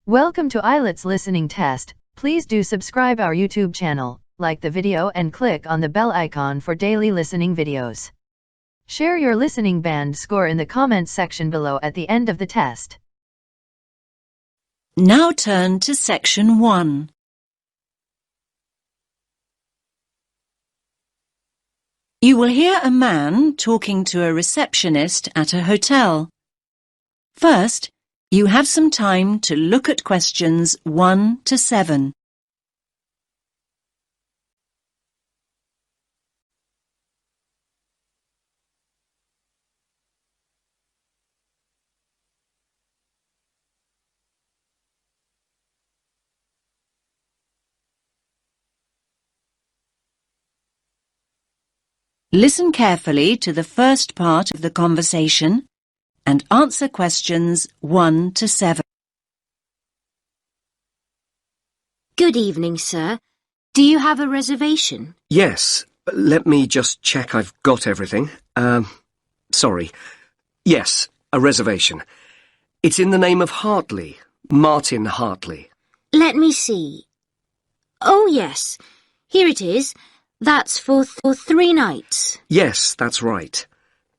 Welcome to Ielts listening test. Please do subscribe our YouTube channel, like the video and click on the bell icon for daily listening videos. Share your listening band score in the comments section below at the end of the test. Now turn to section 1. You will hear a man talking to a receptionist at a hotel. First, you have some time to look at questions 1 to 7. Listen carefully to the first part of the conversation and answer questions 1 to 7. Good evening, sir. Do you have a reservation? Yes, let me just check I've got everything. Sorry. Yes, a reservation. It's in the name of Hartley, Martin Hartley. Let me see. Oh, yes. Here it is. That's for 3 nights. Yes, that's right.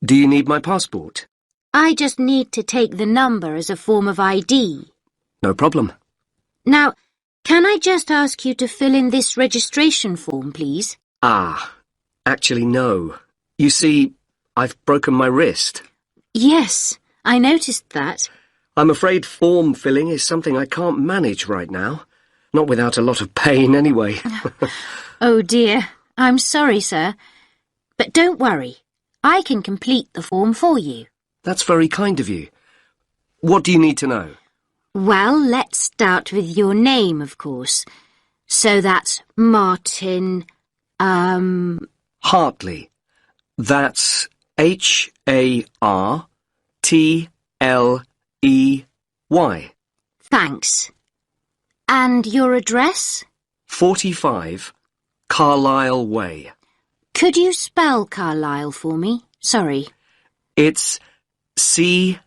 Do you need my passport? I just need to take the number as a form of ID. No problem. Now, can I just ask you to fill in this registration form, please? Actually no. You see, I've broken my wrist. Yes, I noticed that. I'm afraid form filling is something I can't manage right now. Not without a lot of pain anyway. Oh dear, I'm sorry, sir. But don't worry, I can complete the form for you. That's very kind of you. What do you need to know? Well, let's start with your name, of course. So that's Martin, Hartley. That's Hartley. Thanks. And your address? 45 Carlisle Way. Could you spell Carlisle for me? Sorry. It's Carlisle.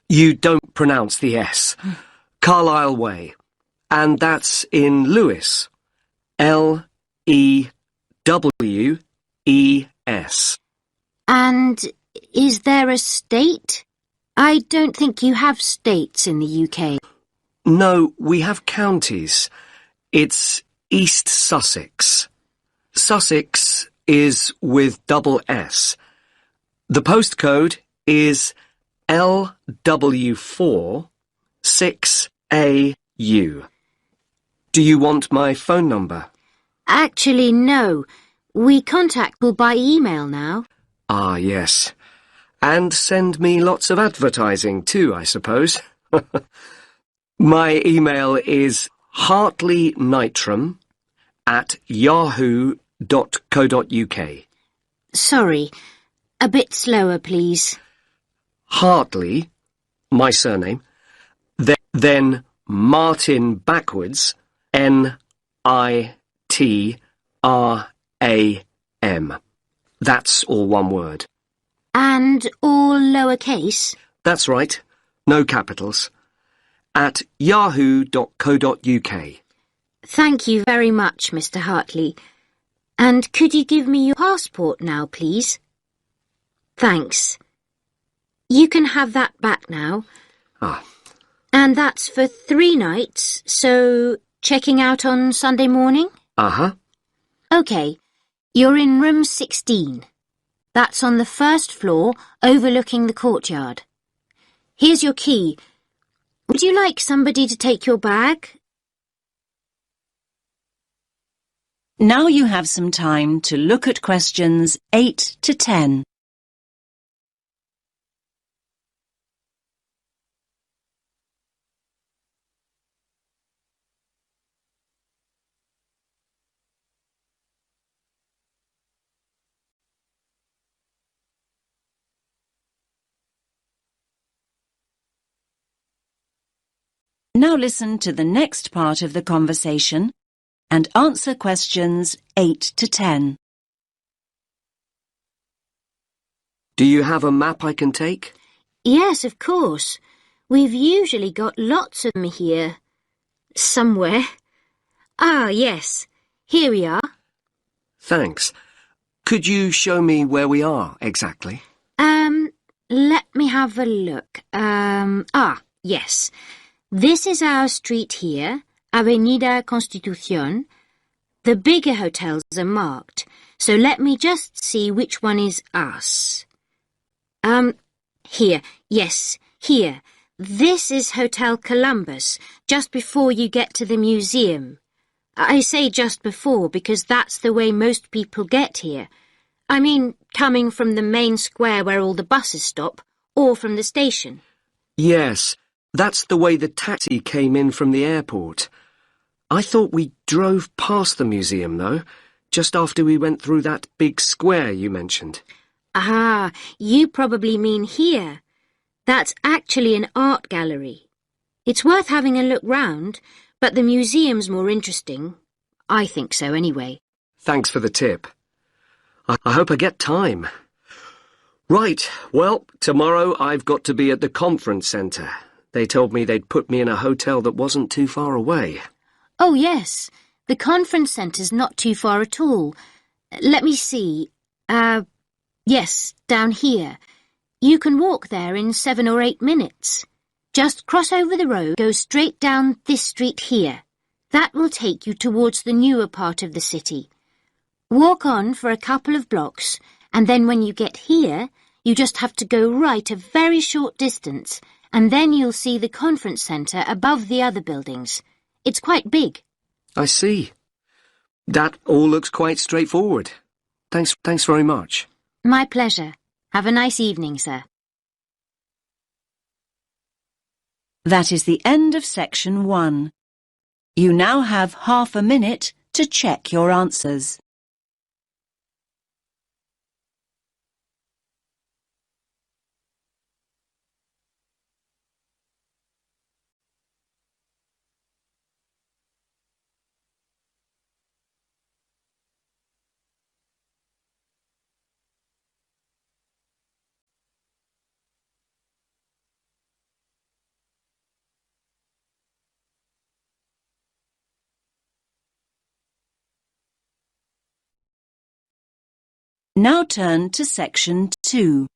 You don't pronounce the S. Carlisle Way. And that's in Lewes. Lewes. And is there a state? I don't think you have states in the UK. No, we have counties. It's East Sussex. Sussex is with double S. The postcode is LW4 6AU. Do you want my phone number? Actually, no. We contact people by email now. Ah, yes. And send me lots of advertising too, I suppose. My email is hartleynitram@yahoo.co.uk. Sorry. A bit slower, please. Hartley, my surname, then Martin backwards, NITRAM. That's all one word. And all lowercase? That's right, no capitals. At yahoo.co.uk. Thank you very much, Mr. Hartley. And could you give me your passport now, please? Thanks. You can have that back now. And that's for 3 nights, so checking out on Sunday morning? OK, you're in room 16. That's on the first floor, overlooking the courtyard. Here's your key. Would you like somebody to take your bag? Now you have some time to look at questions 8 to 10. Now listen to the next part of the conversation and answer questions 8 to 10. Do you have a map I can take? Yes, of course. We've usually got lots of them here. Somewhere. Ah, yes. Here we are. Thanks. Could you show me where we are exactly? Let me have a look. Yes. This is our street here, Avenida Constitución. The bigger hotels are marked, so let me just see which one is us. Here. Yes, here. This is Hotel Columbus, just before you get to the museum. I say just before because that's the way most people get here. I mean, coming from the main square where all the buses stop, or from the station. Yes, that's the way the taxi came in from the airport. I thought we drove past the museum, though, just after we went through that big square you mentioned. Ah, you probably mean here. That's actually an art gallery. It's worth having a look round, but the museum's more interesting. I think so, anyway. Thanks for the tip. I hope I get time. Right, well, tomorrow I've got to be at the conference centre. They told me they'd put me in a hotel that wasn't too far away. Oh, yes. The conference centre's not too far at all. Let me see. Yes, down here. You can walk there in 7 or 8 minutes. Just cross over the road, go straight down this street here. That will take you towards the newer part of the city. Walk on for a couple of blocks, and then when you get here, you just have to go right a very short distance, and then you'll see the conference centre above the other buildings. It's quite big. I see. That all looks quite straightforward. Thanks very much. My pleasure. Have a nice evening, sir. That is the end of section 1. You now have half a minute to check your answers. Now turn to section 2.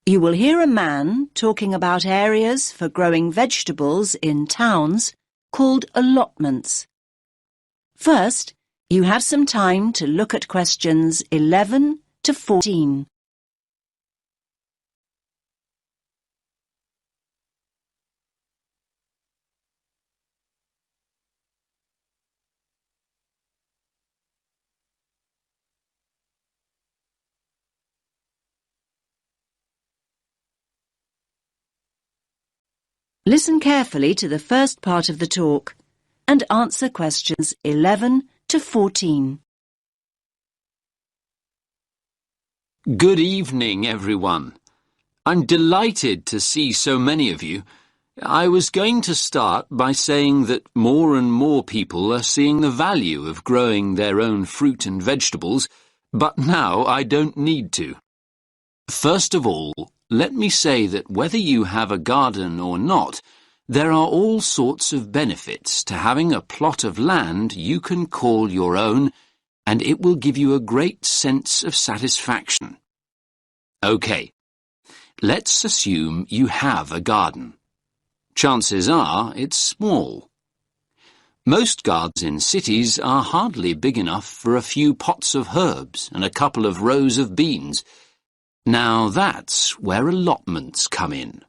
You will hear a man talking about areas for growing vegetables in towns called allotments. First, you have some time to look at questions 11 to 14. Listen carefully to the first part of the talk and answer questions 11 to 14. Good evening, everyone. I'm delighted to see so many of you. I was going to start by saying that more and more people are seeing the value of growing their own fruit and vegetables, but now I don't need to. First of all, let me say that whether you have a garden or not, there are all sorts of benefits to having a plot of land you can call your own, and it will give you a great sense of satisfaction. OK, let's assume you have a garden. Chances are it's small. Most gardens in cities are hardly big enough for a few pots of herbs and a couple of rows of beans. Now that's where allotments come in.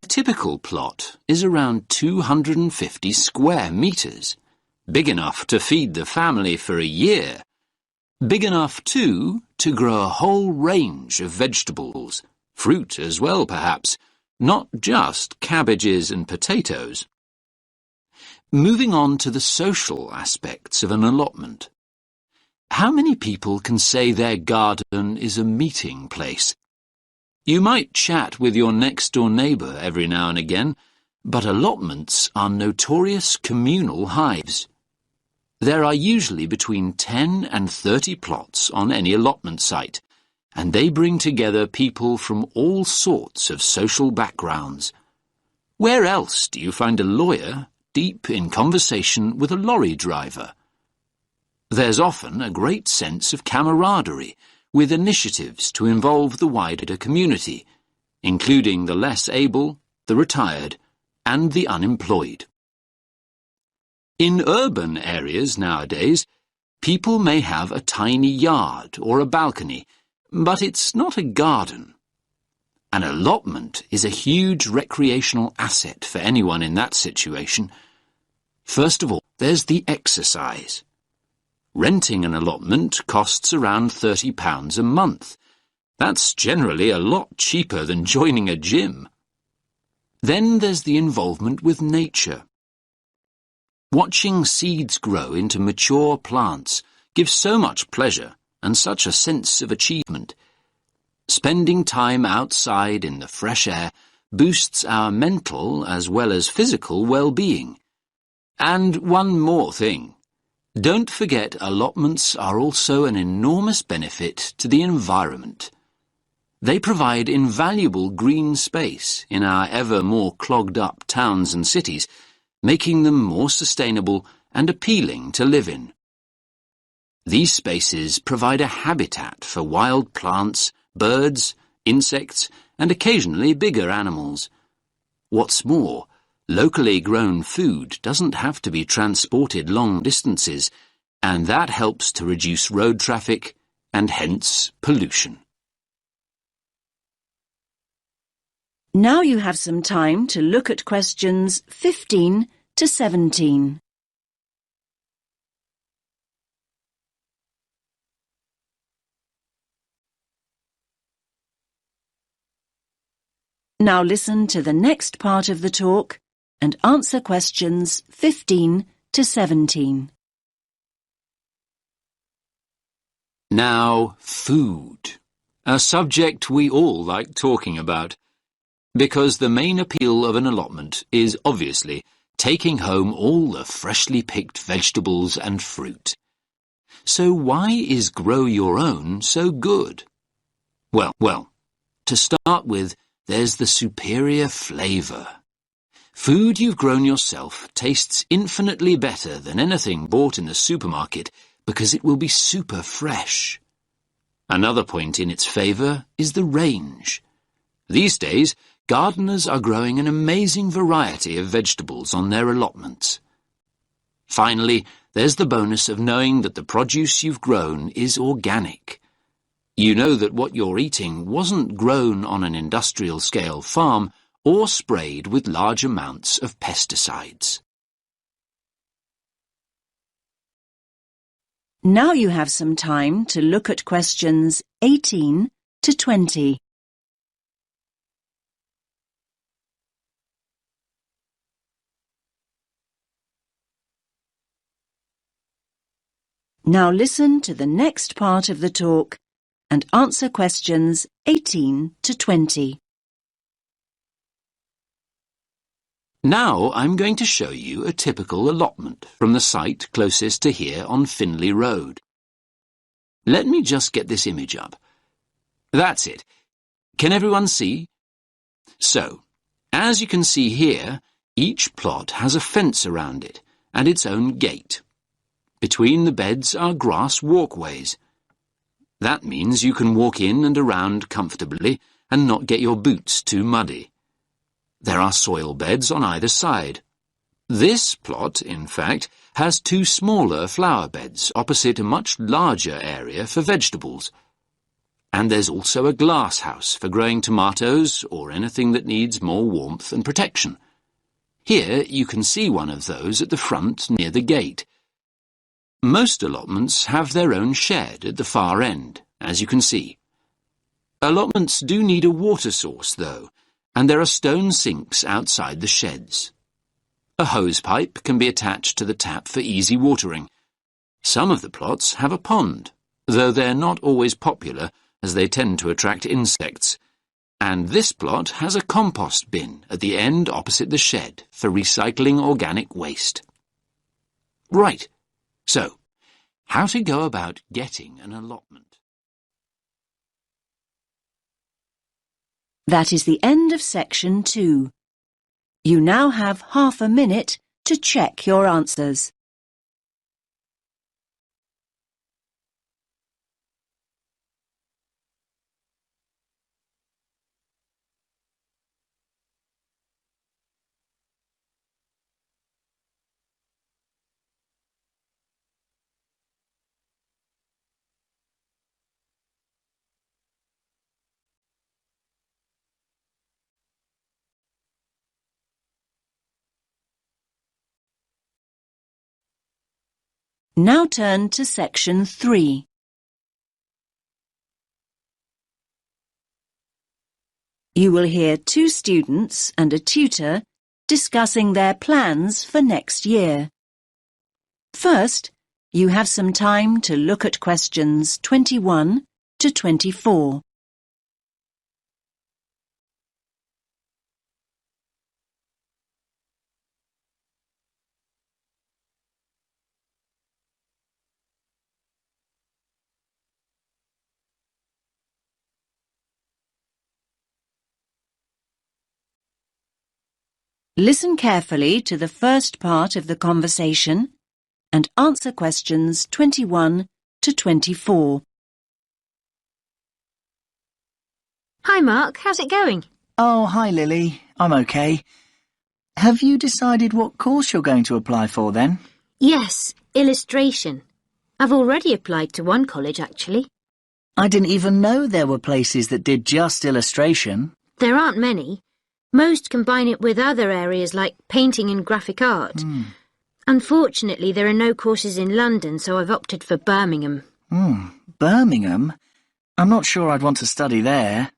A typical plot is around 250 square metres, big enough to feed the family for a year. Big enough, too, to grow a whole range of vegetables, fruit as well perhaps, not just cabbages and potatoes. Moving on to the social aspects of an allotment. How many people can say their garden is a meeting place? You might chat with your next-door neighbour every now and again, but allotments are notorious communal hives. There are usually between 10 and 30 plots on any allotment site, and they bring together people from all sorts of social backgrounds. Where else do you find a lawyer deep in conversation with a lorry driver? There's often a great sense of camaraderie, with initiatives to involve the wider community, including the less able, the retired, and the unemployed. In urban areas nowadays, people may have a tiny yard or a balcony, but it's not a garden. An allotment is a huge recreational asset for anyone in that situation. First of all, there's the exercise. Renting an allotment costs around £30 a month. That's generally a lot cheaper than joining a gym. Then there's the involvement with nature. Watching seeds grow into mature plants gives so much pleasure and such a sense of achievement. Spending time outside in the fresh air boosts our mental as well as physical well-being. And one more thing. Don't forget allotments are also an enormous benefit to the environment. They provide invaluable green space in our ever more clogged-up towns and cities, making them more sustainable and appealing to live in. These spaces provide a habitat for wild plants, birds, insects, and occasionally bigger animals. What's more, locally grown food doesn't have to be transported long distances, and that helps to reduce road traffic and hence pollution. Now you have some time to look at questions 15 to 17. Now listen to the next part of the talk and answer questions 15 to 17. Now, food. A subject we all like talking about, because the main appeal of an allotment is obviously taking home all the freshly picked vegetables and fruit. So why is Grow Your Own so good? Well, to start with, there's the superior flavour. Food you've grown yourself tastes infinitely better than anything bought in the supermarket because it will be super fresh. Another point in its favour is the range. These days, gardeners are growing an amazing variety of vegetables on their allotments. Finally, there's the bonus of knowing that the produce you've grown is organic. You know that what you're eating wasn't grown on an industrial-scale farm or sprayed with large amounts of pesticides. Now you have some time to look at questions 18 to 20. Now listen to the next part of the talk and answer questions 18 to 20. Now I'm going to show you a typical allotment from the site closest to here on Finley Road. Let me just get this image up. That's it. Can everyone see? So, as you can see here, each plot has a fence around it and its own gate. Between the beds are grass walkways. That means you can walk in and around comfortably and not get your boots too muddy. There are soil beds on either side. This plot, in fact, has two smaller flower beds opposite a much larger area for vegetables. And there's also a glass house for growing tomatoes or anything that needs more warmth and protection. Here you can see one of those at the front near the gate. Most allotments have their own shed at the far end, as you can see. Allotments do need a water source, though, and there are stone sinks outside the sheds. A hose pipe can be attached to the tap for easy watering. Some of the plots have a pond, though they're not always popular as they tend to attract insects. And this plot has a compost bin at the end opposite the shed for recycling organic waste. Right. So, how to go about getting an allotment. That is the end of section 2. You now have half a minute to check your answers. Now turn to section 3. You will hear 2 students and a tutor discussing their plans for next year. First, you have some time to look at questions 21 to 24. Listen carefully to the first part of the conversation and answer questions 21 to 24. Hi, Mark. How's it going? Oh, hi, Lily. I'm okay. Have you decided what course you're going to apply for, then? Yes, illustration. I've already applied to one college, actually. I didn't even know there were places that did just illustration. There aren't many. Most combine it with other areas like painting and graphic art. Unfortunately, there are no courses in London, so I've opted for Birmingham. Birmingham? I'm not sure I'd want to study there.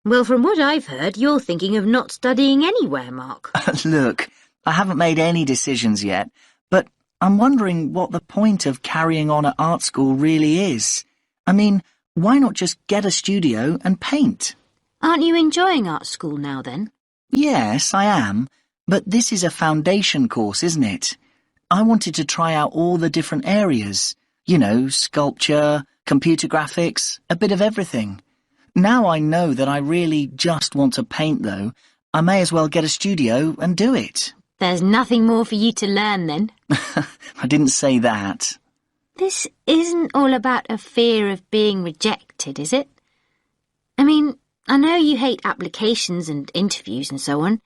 Well, from what I've heard, you're thinking of not studying anywhere, Mark. Look, I haven't made any decisions yet, but I'm wondering what the point of carrying on at art school really is. I mean, why not just get a studio and paint? Aren't you enjoying art school now, then? Yes, I am, but this is a foundation course, isn't it? I wanted to try out all the different areas. You know, sculpture, computer graphics, a bit of everything. Now I know that I really just want to paint, though. I may as well get a studio and do it. There's nothing more for you to learn, then. I didn't say that. This isn't all about a fear of being rejected, is it? I mean, I know you hate applications and interviews and so on.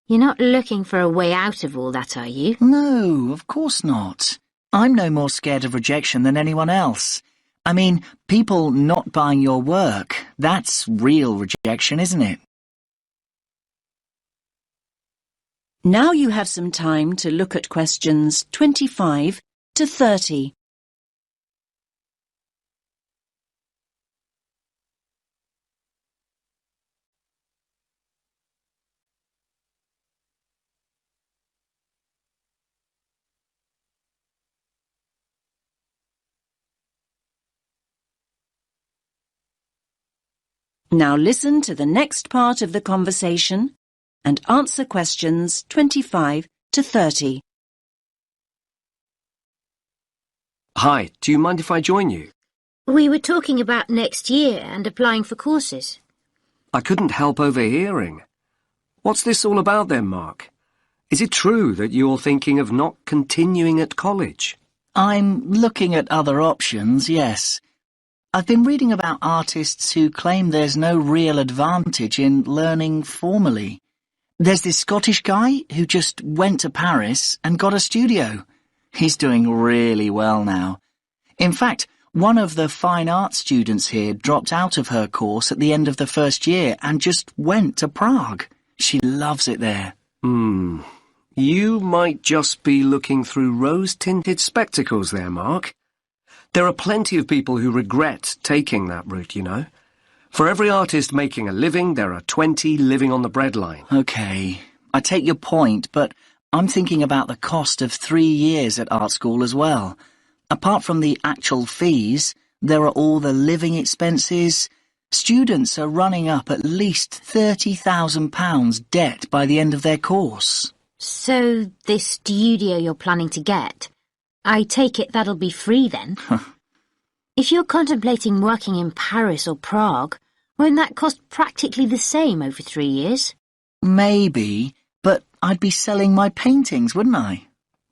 You're not looking for a way out of all that, are you? No, of course not. I'm no more scared of rejection than anyone else. I mean, people not buying your work, that's real rejection, isn't it? Now you have some time to look at questions 25 to 30. Now listen to the next part of the conversation and answer questions 25 to 30. Hi, do you mind if I join you? We were talking about next year and applying for courses. I couldn't help overhearing. What's this all about then, Mark? Is it true that you're thinking of not continuing at college? I'm looking at other options, yes. I've been reading about artists who claim there's no real advantage in learning formally. There's this Scottish guy who just went to Paris and got a studio. He's doing really well now. In fact, one of the fine arts students here dropped out of her course at the end of the first year and just went to Prague. She loves it there. You might just be looking through rose-tinted spectacles there, Mark. There are plenty of people who regret taking that route, you know. For every artist making a living, there are 20 living on the breadline. Okay, I take your point, but I'm thinking about the cost of 3 years at art school as well. Apart from the actual fees, there are all the living expenses. Students are running up at least £30,000 debt by the end of their course. So, this studio you're planning to get, I take it that'll be free then. If you're contemplating working in Paris or Prague, won't that cost practically the same over 3 years? Maybe, but I'd be selling my paintings, wouldn't I?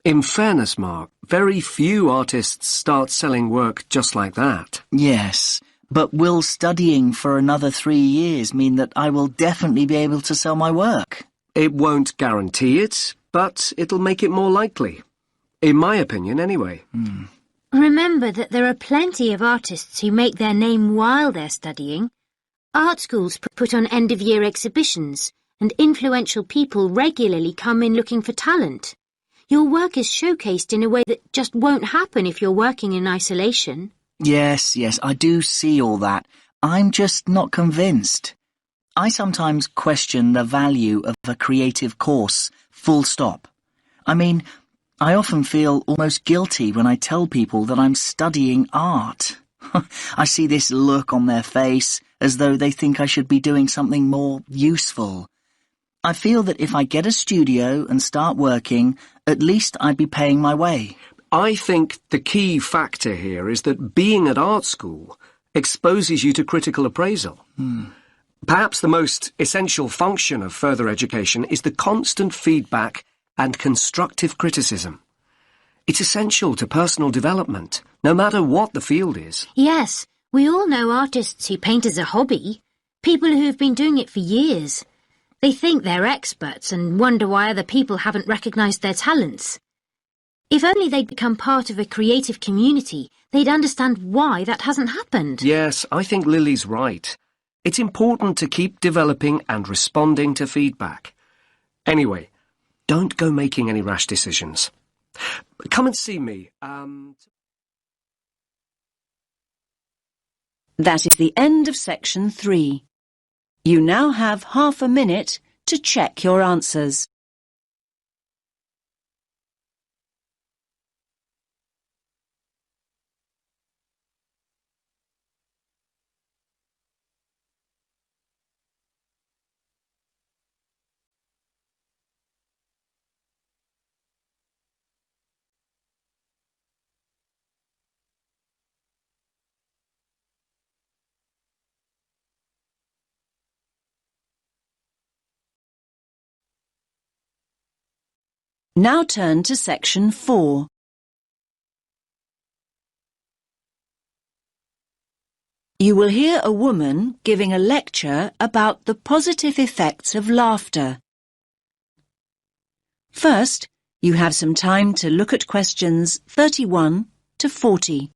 In fairness, Mark, very few artists start selling work just like that. Yes, but will studying for another 3 years mean that I will definitely be able to sell my work? It won't guarantee it, but it'll make it more likely. In my opinion, anyway. Remember that there are plenty of artists who make their name while they're studying. Art schools put on end-of-year exhibitions, and influential people regularly come in looking for talent. Your work is showcased in a way that just won't happen if you're working in isolation. Yes, I do see all that. I'm just not convinced. I sometimes question the value of a creative course, full stop. I mean, I often feel almost guilty when I tell people that I'm studying art. I see this look on their face as though they think I should be doing something more useful. I feel that if I get a studio and start working, at least I'd be paying my way. I think the key factor here is that being at art school exposes you to critical appraisal. Perhaps the most essential function of further education is the constant feedback and constructive criticism. It's essential to personal development, no matter what the field is. Yes, we all know artists who paint as a hobby, people who've been doing it for years. They think they're experts and wonder why other people haven't recognised their talents. If only they'd become part of a creative community, they'd understand why that hasn't happened. Yes, I think Lily's right. It's important to keep developing and responding to feedback. Anyway, don't go making any rash decisions. Come and see me. That is the end of section 3. You now have half a minute to check your answers. Now turn to section 4. You will hear a woman giving a lecture about the positive effects of laughter. First, you have some time to look at questions 31 to 40.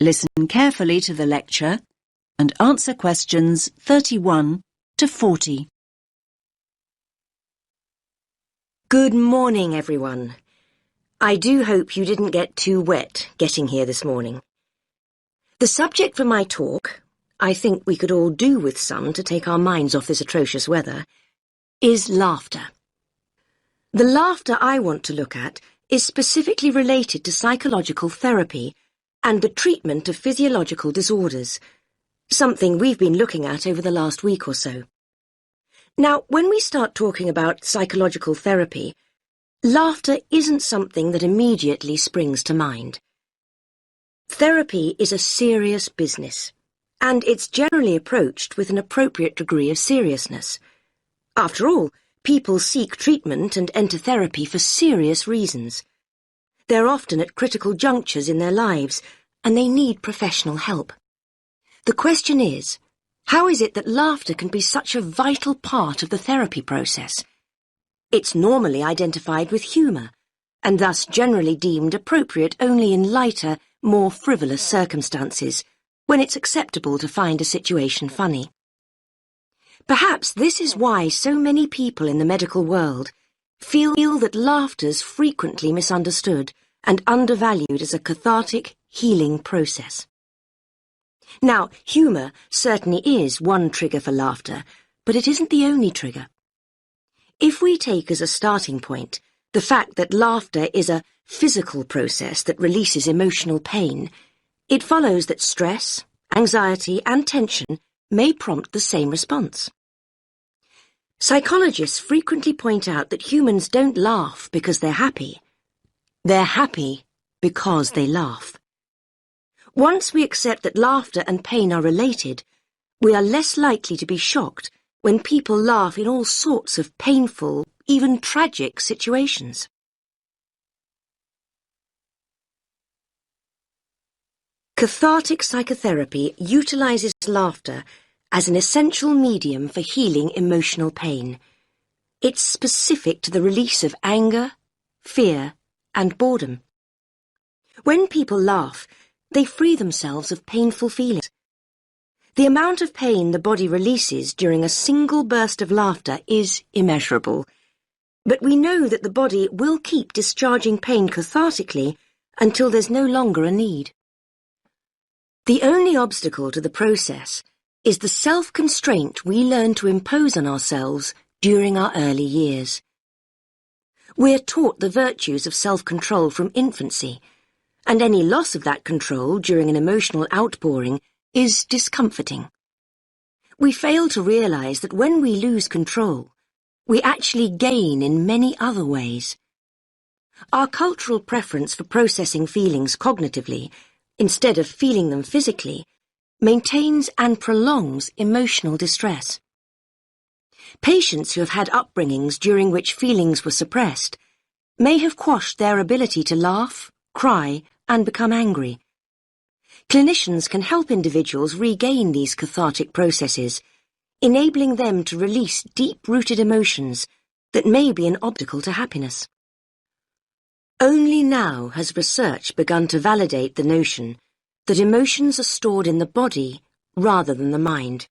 Listen carefully to the lecture and answer questions 31 to 40. Good morning, everyone. I do hope you didn't get too wet getting here this morning. The subject for my talk, I think we could all do with some to take our minds off this atrocious weather, is laughter. The laughter I want to look at is specifically related to psychological therapy and the treatment of physiological disorders, something we've been looking at over the last week or so. Now, when we start talking about psychological therapy, laughter isn't something that immediately springs to mind. Therapy is a serious business, and it's generally approached with an appropriate degree of seriousness. After all, people seek treatment and enter therapy for serious reasons. They're often at critical junctures in their lives, and they need professional help. The question is, how is it that laughter can be such a vital part of the therapy process? It's normally identified with humour, and thus generally deemed appropriate only in lighter, more frivolous circumstances, when it's acceptable to find a situation funny. Perhaps this is why so many people in the medical world feel that laughter's frequently misunderstood and undervalued as a cathartic, healing process. Now, humour certainly is one trigger for laughter, but it isn't the only trigger. If we take as a starting point the fact that laughter is a physical process that releases emotional pain, it follows that stress, anxiety, and tension may prompt the same response. Psychologists frequently point out that humans don't laugh because they're happy. They're happy because they laugh. Once we accept that laughter and pain are related, we are less likely to be shocked when people laugh in all sorts of painful, even tragic situations. Cathartic psychotherapy utilizes laughter as an essential medium for healing emotional pain. It's specific to the release of anger, fear, and boredom. When people laugh, they free themselves of painful feelings. The amount of pain the body releases during a single burst of laughter is immeasurable, but we know that the body will keep discharging pain cathartically until there's no longer a need. The only obstacle to the process is the self-constraint we learn to impose on ourselves during our early years. We're taught the virtues of self-control from infancy, and any loss of that control during an emotional outpouring is discomforting. We fail to realize that when we lose control, we actually gain in many other ways. Our cultural preference for processing feelings cognitively, instead of feeling them physically, maintains and prolongs emotional distress. Patients who have had upbringings during which feelings were suppressed may have quashed their ability to laugh, cry, and become angry. Clinicians can help individuals regain these cathartic processes, enabling them to release deep-rooted emotions that may be an obstacle to happiness. Only now has research begun to validate the notion that emotions are stored in the body rather than the mind.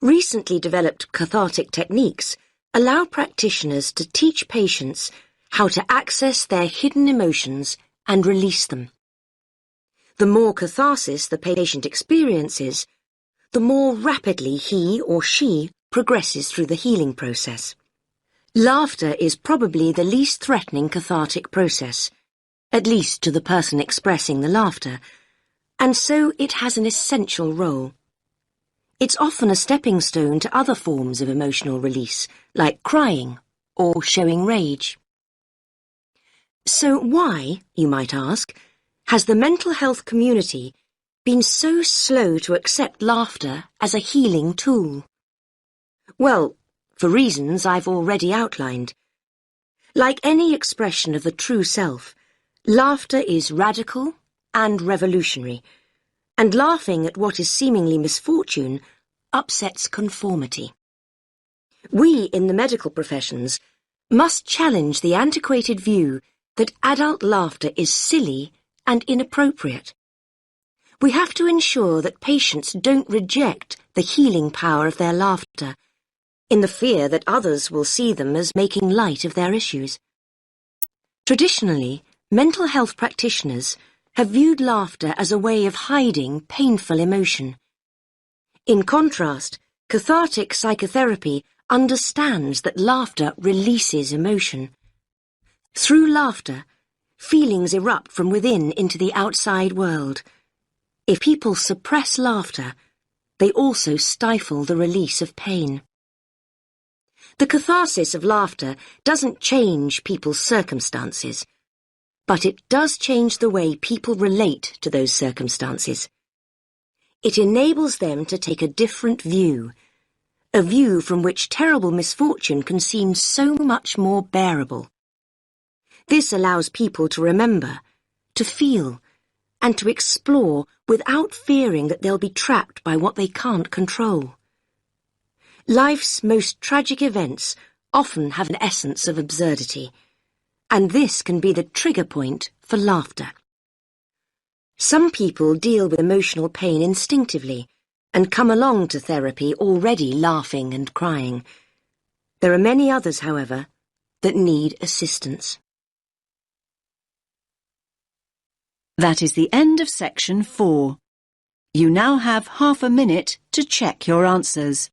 Recently developed cathartic techniques allow practitioners to teach patients how to access their hidden emotions and release them. The more catharsis the patient experiences, the more rapidly he or she progresses through the healing process. Laughter is probably the least threatening cathartic process, at least to the person expressing the laughter, and so it has an essential role. It's often a stepping stone to other forms of emotional release, like crying or showing rage. So why, you might ask, has the mental health community been so slow to accept laughter as a healing tool? Well, for reasons I've already outlined. Like any expression of the true self, laughter is radical and revolutionary, and laughing at what is seemingly misfortune upsets conformity. We in the medical professions must challenge the antiquated view that adult laughter is silly and inappropriate. We have to ensure that patients don't reject the healing power of their laughter, in the fear that others will see them as making light of their issues. Traditionally, mental health practitioners have viewed laughter as a way of hiding painful emotion. In contrast, cathartic psychotherapy understands that laughter releases emotion. Through laughter, feelings erupt from within into the outside world. If people suppress laughter, they also stifle the release of pain. The catharsis of laughter doesn't change people's circumstances, but it does change the way people relate to those circumstances. It enables them to take a different view, a view from which terrible misfortune can seem so much more bearable. This allows people to remember, to feel, and to explore without fearing that they'll be trapped by what they can't control. Life's most tragic events often have an essence of absurdity, and this can be the trigger point for laughter. Some people deal with emotional pain instinctively and come along to therapy already laughing and crying. There are many others, however, that need assistance. That is the end of section 4. You now have half a minute to check your answers.